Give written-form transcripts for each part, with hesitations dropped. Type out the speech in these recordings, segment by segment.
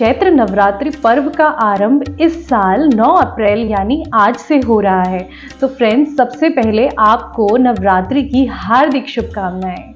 चैत्र नवरात्रि पर्व का आरंभ इस साल 9 अप्रैल यानी आज से हो रहा है। तो फ्रेंड्स, सबसे पहले आपको नवरात्रि की हार्दिक शुभकामनाएं।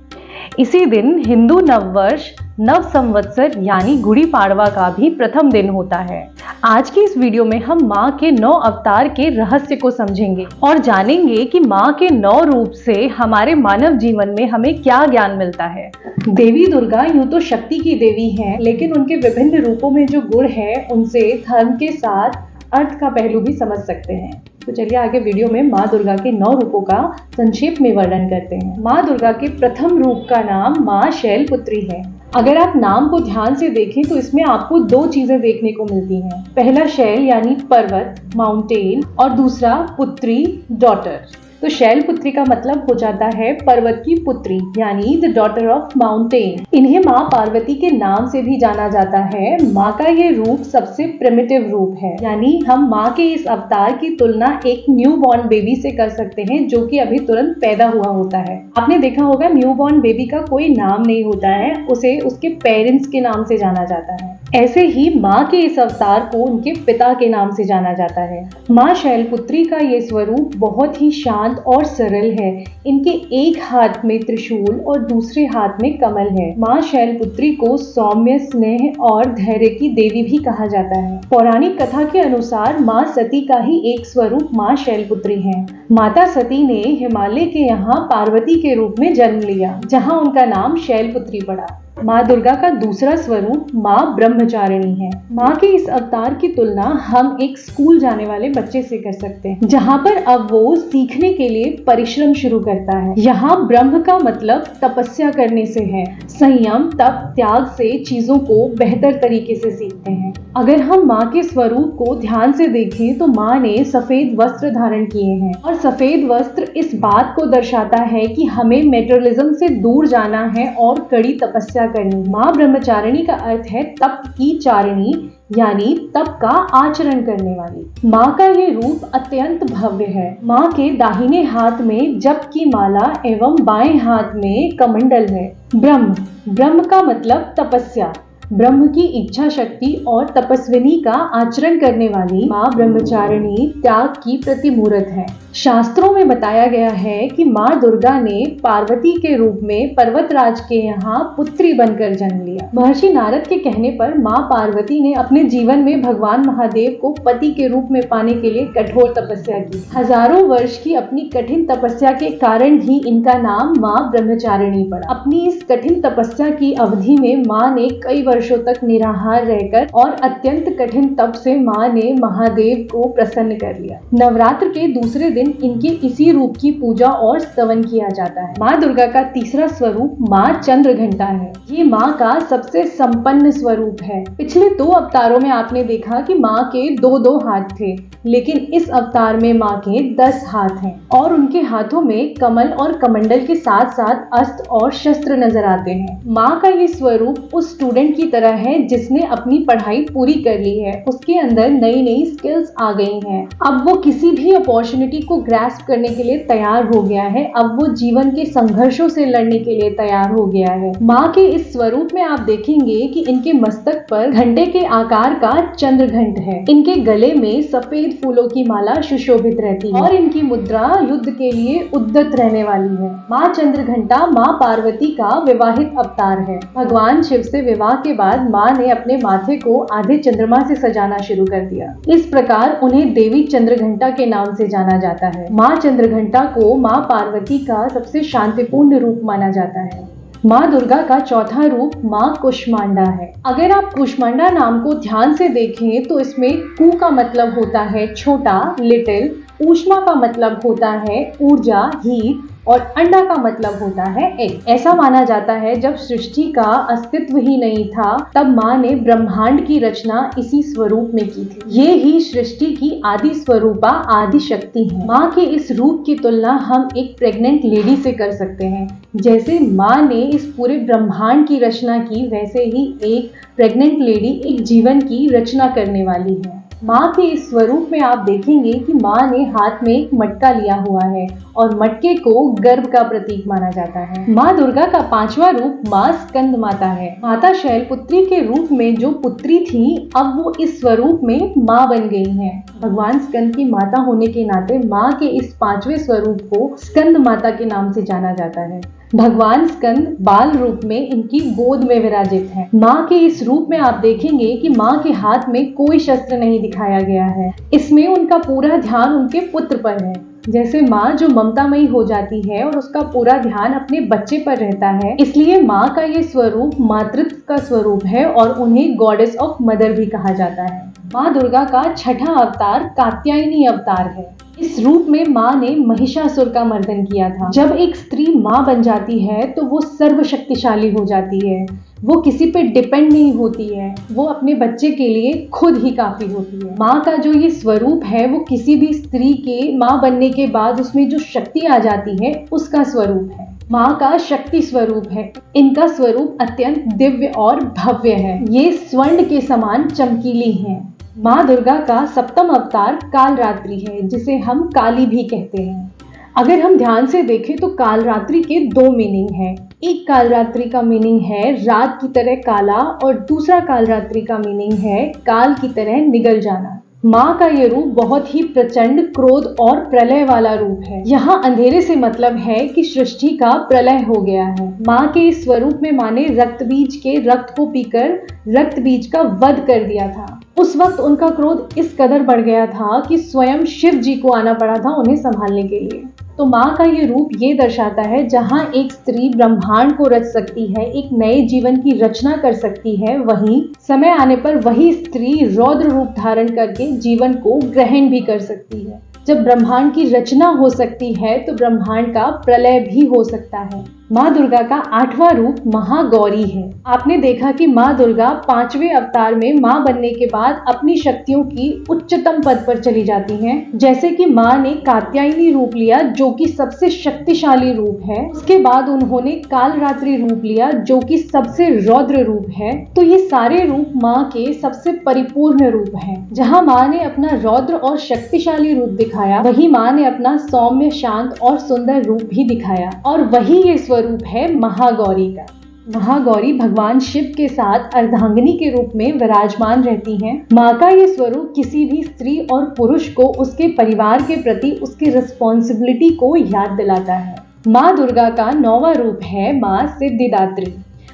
इसी दिन हिंदू नववर्ष नव संवत्सर यानी गुड़ी पाड़वा का भी प्रथम दिन होता है। आज की इस वीडियो में हम माँ के 9 अवतार के रहस्य को समझेंगे और जानेंगे कि माँ के 9 रूप से हमारे मानव जीवन में हमें क्या ज्ञान मिलता है। देवी दुर्गा यूं तो शक्ति की देवी हैं, लेकिन उनके विभिन्न रूपों में जो गुण है उनसे धर्म के साथ अर्थ का पहलू भी समझ सकते हैं। तो चलिए आगे वीडियो में माँ दुर्गा के 9 रूपों का संक्षेप में वर्णन करते हैं। माँ दुर्गा के प्रथम रूप का नाम माँ शैलपुत्री है। अगर आप नाम को ध्यान से देखें तो इसमें आपको 2 चीजें देखने को मिलती हैं। पहला शैल यानी पर्वत, माउंटेन, और दूसरा पुत्री, डॉटर। तो शैलपुत्री का मतलब हो जाता है पर्वत की पुत्री यानी द डॉटर ऑफ माउंटेन। इन्हें माँ पार्वती के नाम से भी जाना जाता है। माँ का ये रूप सबसे प्रिमिटिव रूप है, यानी हम माँ के इस अवतार की तुलना एक न्यू बॉर्न बेबी से कर सकते हैं जो कि अभी तुरंत पैदा हुआ होता है। आपने देखा होगा न्यू बॉर्न बेबी का कोई नाम नहीं होता है, उसे उसके पेरेंट्स के नाम से जाना जाता है। ऐसे ही माँ के इस अवतार को उनके पिता के नाम से जाना जाता है। माँ शैलपुत्री का ये स्वरूप बहुत ही शांत और सरल है। इनके एक हाथ में त्रिशूल और दूसरे हाथ में कमल है। माँ शैलपुत्री को सौम्य, स्नेह और धैर्य की देवी भी कहा जाता है। पौराणिक कथा के अनुसार माँ सती का ही एक स्वरूप माँ शैलपुत्री है। माता सती ने हिमालय के यहाँ पार्वती के रूप में जन्म लिया, जहाँ उनका नाम शैलपुत्री पड़ा। माँ दुर्गा का दूसरा स्वरूप माँ ब्रह्मचारिणी है। माँ के इस अवतार की तुलना हम एक स्कूल जाने वाले बच्चे से कर सकते हैं, जहाँ पर अब वो सीखने के लिए परिश्रम शुरू करता है। यहाँ ब्रह्म का मतलब तपस्या करने से है। संयम, तप, त्याग से चीजों को बेहतर तरीके से सीखते हैं। अगर हम माँ के स्वरूप को ध्यान से देखें तो माँ ने सफेद वस्त्र धारण किए हैं, और सफेद वस्त्र इस बात को दर्शाता है कि हमें मेटेरियलिज्म से दूर जाना है और कड़ी तपस्या करनी। माँ ब्रह्मचारिणी का अर्थ है तप की चारिणी, यानी तप का आचरण करने वाली। माँ का ये रूप अत्यंत भव्य है। माँ के दाहिने हाथ में जप की माला एवं बाएं हाथ में कमंडल है। ब्रह्म का मतलब तपस्या, ब्रह्म की इच्छा शक्ति और तपस्विनी का आचरण करने वाली माँ ब्रह्मचारिणी त्याग की प्रतिमूर्त है। शास्त्रों में बताया गया है कि माँ दुर्गा ने पार्वती के रूप में पर्वतराज के यहाँ पुत्री बनकर जन्म लिया। महर्षि नारद के कहने पर माँ पार्वती ने अपने जीवन में भगवान महादेव को पति के रूप में पाने के लिए कठोर तपस्या की। हजारों वर्ष की अपनी कठिन तपस्या के कारण ही इनका नाम माँ ब्रह्मचारिणी पड़ा। अपनी इस कठिन तपस्या की अवधि में माँ ने कई वर्षों तक निराहार रहकर और अत्यंत कठिन तप से माँ ने महादेव को प्रसन्न कर लिया। नवरात्र के दूसरे दिन इनके इसी रूप की पूजा और स्तवन किया जाता है। माँ दुर्गा का तीसरा स्वरूप माँ चंद्रघंटा है। ये माँ का सबसे संपन्न स्वरूप है। पिछले 2 अवतारों में आपने देखा कि माँ के 2-2 हाथ थे, लेकिन इस अवतार में माँ के 10 हाथ हैं और उनके हाथों में कमल और कमंडल के साथ साथ अस्त्र और शस्त्र नजर आते हैं। माँ का ये स्वरूप उस स्टूडेंट की तरह है जिसने अपनी पढ़ाई पूरी कर ली है, उसके अंदर नई नई स्किल्स आ गई हैं। अब वो किसी भी अपॉर्चुनिटी को ग्रैस्प करने के लिए तैयार हो गया है। अब वो जीवन के संघर्षों से लड़ने के लिए तैयार हो गया है। माँ के इस स्वरूप में आप देखेंगे कि इनके मस्तक पर घंटे के आकार का चंद्रघंट है। इनके गले में सफेद फूलों की माला सुशोभित रहती है और इनकी मुद्रा युद्ध के लिए उद्यत रहने वाली है। माँ चंद्रघंटा माँ पार्वती का विवाहित अवतार है। भगवान शिव से विवाह के बाद माँ ने अपने माथे को आधे चंद्रमा से सजाना शुरू कर दिया। इस प्रकार उन्हें देवी चंद्रघंटा के नाम से जाना जाता है। माँ चंद्रघंटा को माँ पार्वती का सबसे शांतिपूर्ण रूप माना जाता है। माँ दुर्गा का चौथा रूप माँ कुष्मांडा है। अगर आप कुष्मांडा नाम को ध्यान से देखें तो इसमें कु का मतलब होता है छोटा, लिटिल, ऊष्मा का मतलब होता है ऊर्जा, हीट, और अंडा का मतलब होता है एग। ऐसा माना जाता है जब सृष्टि का अस्तित्व ही नहीं था तब माँ ने ब्रह्मांड की रचना इसी स्वरूप में की थी। ये ही सृष्टि की आदि स्वरूपा आदि शक्ति है। माँ के इस रूप की तुलना हम एक प्रेग्नेंट लेडी से कर सकते हैं। जैसे माँ ने इस पूरे ब्रह्मांड की रचना की, वैसे ही एक प्रेग्नेंट लेडी एक जीवन की रचना करने वाली है। माँ के इस स्वरूप में आप देखेंगे कि माँ ने हाथ में एक मटका लिया हुआ है और मटके को गर्भ का प्रतीक माना जाता है। माँ दुर्गा का 5वां रूप माँ स्कंद माता है। माता शैलपुत्री के रूप में जो पुत्री थी, अब वो इस स्वरूप में माँ बन गई हैं। भगवान स्कंद की माता होने के नाते माँ के इस 5वें स्वरूप को स्कंद माता के नाम से जाना जाता है। भगवान स्कंद बाल रूप में इनकी गोद में विराजित हैं। माँ के इस रूप में आप देखेंगे कि माँ के हाथ में कोई शस्त्र नहीं दिखाया गया है। इसमें उनका पूरा ध्यान उनके पुत्र पर है। जैसे माँ जो ममतामयी हो जाती है और उसका पूरा ध्यान अपने बच्चे पर रहता है, इसलिए माँ का ये स्वरूप मातृत्व का स्वरूप है और उन्हें गॉडेस ऑफ मदर भी कहा जाता है। माँ दुर्गा का 6ठा अवतार कात्यायनी अवतार है। इस रूप में माँ ने महिषासुर का मर्दन किया था। जब एक स्त्री माँ बन जाती है तो वो सर्वशक्तिशाली हो जाती है। वो किसी पे डिपेंड नहीं होती है, वो अपने बच्चे के लिए खुद ही काफी होती है। माँ का जो ये स्वरूप है वो किसी भी स्त्री के माँ बनने के बाद उसमें जो शक्ति आ जाती है उसका स्वरूप है। माँ का शक्ति स्वरूप है। इनका स्वरूप अत्यंत दिव्य और भव्य है। ये स्वर्ण के समान चमकीली हैं। माँ दुर्गा का 7वां अवतार कालरात्रि है, जिसे हम काली भी कहते हैं। अगर हम ध्यान से देखें तो कालरात्रि के 2 मीनिंग हैं। एक कालरात्रि का मीनिंग है रात की तरह काला और दूसरा कालरात्रि का मीनिंग है काल की तरह निगल जाना। माँ का ये रूप बहुत ही प्रचंड क्रोध और प्रलय वाला रूप है। यहाँ अंधेरे से मतलब है कि सृष्टि का प्रलय हो गया है। माँ के इस स्वरूप में माँ ने रक्त बीज के रक्त को पीकर रक्त बीज का वध कर दिया था। उस वक्त उनका क्रोध इस कदर बढ़ गया था कि स्वयं शिव जी को आना पड़ा था उन्हें संभालने के लिए। तो माँ का ये रूप ये दर्शाता है जहाँ एक स्त्री ब्रह्मांड को रच सकती है, एक नए जीवन की रचना कर सकती है, वहीं समय आने पर वही स्त्री रौद्र रूप धारण करके जीवन को ग्रहण भी कर सकती है। जब ब्रह्मांड की रचना हो सकती है तो ब्रह्मांड का प्रलय भी हो सकता है। माँ दुर्गा का 8वां रूप महागौरी है। आपने देखा कि माँ दुर्गा 5वें अवतार में माँ बनने के बाद अपनी शक्तियों की उच्चतम पद पर चली जाती हैं। जैसे कि माँ ने कात्यायनी रूप लिया जो कि सबसे शक्तिशाली रूप है, उसके बाद उन्होंने कालरात्रि रूप लिया जो कि सबसे रौद्र रूप है। तो ये सारे रूप माँ के सबसे परिपूर्ण रूप हैं। जहाँ माँ ने अपना रौद्र और शक्तिशाली रूप दिखाया, वही माँ ने अपना सौम्य, शांत और सुंदर रूप भी दिखाया। और वही ये स्वरूप है महागौरी का। महागौरी भगवान शिव के साथ अर्धांगिनी के रूप में विराजमान रहती हैं। माँ का ये स्वरूप किसी भी स्त्री और पुरुष को उसके परिवार के प्रति उसकी रिस्पॉन्सिबिलिटी को याद दिलाता है। माँ दुर्गा का 9वां रूप है माँ सिद्धिदात्री।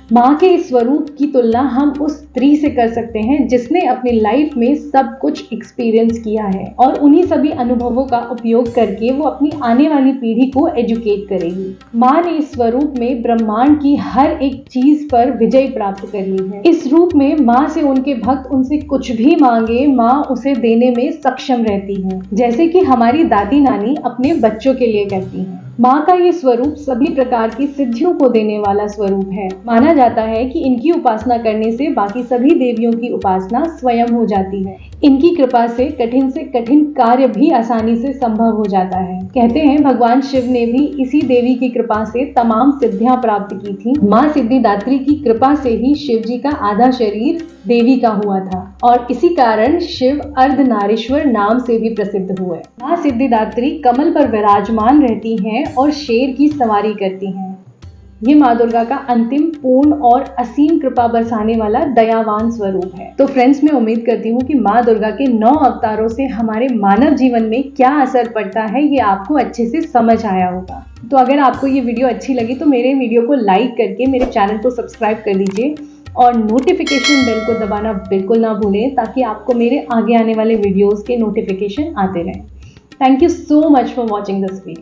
माँ के इस स्वरूप की तुलना हम उस स्त्री से कर सकते हैं जिसने अपनी लाइफ में सब कुछ एक्सपीरियंस किया है और उन्हीं सभी अनुभवों का उपयोग करके वो अपनी आने वाली पीढ़ी को एजुकेट करेगी। माँ ने इस स्वरूप में ब्रह्मांड की हर एक चीज पर विजय प्राप्त कर ली है। इस रूप में माँ से उनके भक्त उनसे कुछ भी मांगे, माँ उसे देने में सक्षम रहती है, जैसे कि हमारी दादी नानी अपने बच्चों के लिए करती हैं। माँ का ये स्वरूप सभी प्रकार की सिद्धियों को देने वाला स्वरूप है। माना जाता है कि इनकी उपासना करने से बाकी सभी देवियों की उपासना स्वयं हो जाती है। इनकी कृपा से कठिन कार्य भी आसानी से संभव हो जाता है। कहते हैं भगवान शिव ने भी इसी देवी की कृपा से तमाम सिद्धियां प्राप्त की थी। माँ सिद्धिदात्री की कृपा से ही शिव जी का आधा शरीर देवी का हुआ था और इसी कारण शिव अर्धनारीश्वर नाम से भी प्रसिद्ध हुए। माँ सिद्धिदात्री कमल पर विराजमान रहती हैं और शेर की सवारी करती हैं। ये माँ दुर्गा का अंतिम, पूर्ण और असीम कृपा बरसाने वाला दयावान स्वरूप है। तो फ्रेंड्स, मैं उम्मीद करती हूँ कि माँ दुर्गा के 9 अवतारों से हमारे मानव जीवन में क्या असर पड़ता है ये आपको अच्छे से समझ आया होगा। तो अगर आपको ये वीडियो अच्छी लगी तो मेरे वीडियो को लाइक करके मेरे चैनल को सब्सक्राइब कर लीजिए और नोटिफिकेशन बेल को दबाना बिल्कुल ना भूलें ताकि आपको मेरे आगे आने वाले वीडियोस के नोटिफिकेशन आते रहें। Thank you so much for watching this video.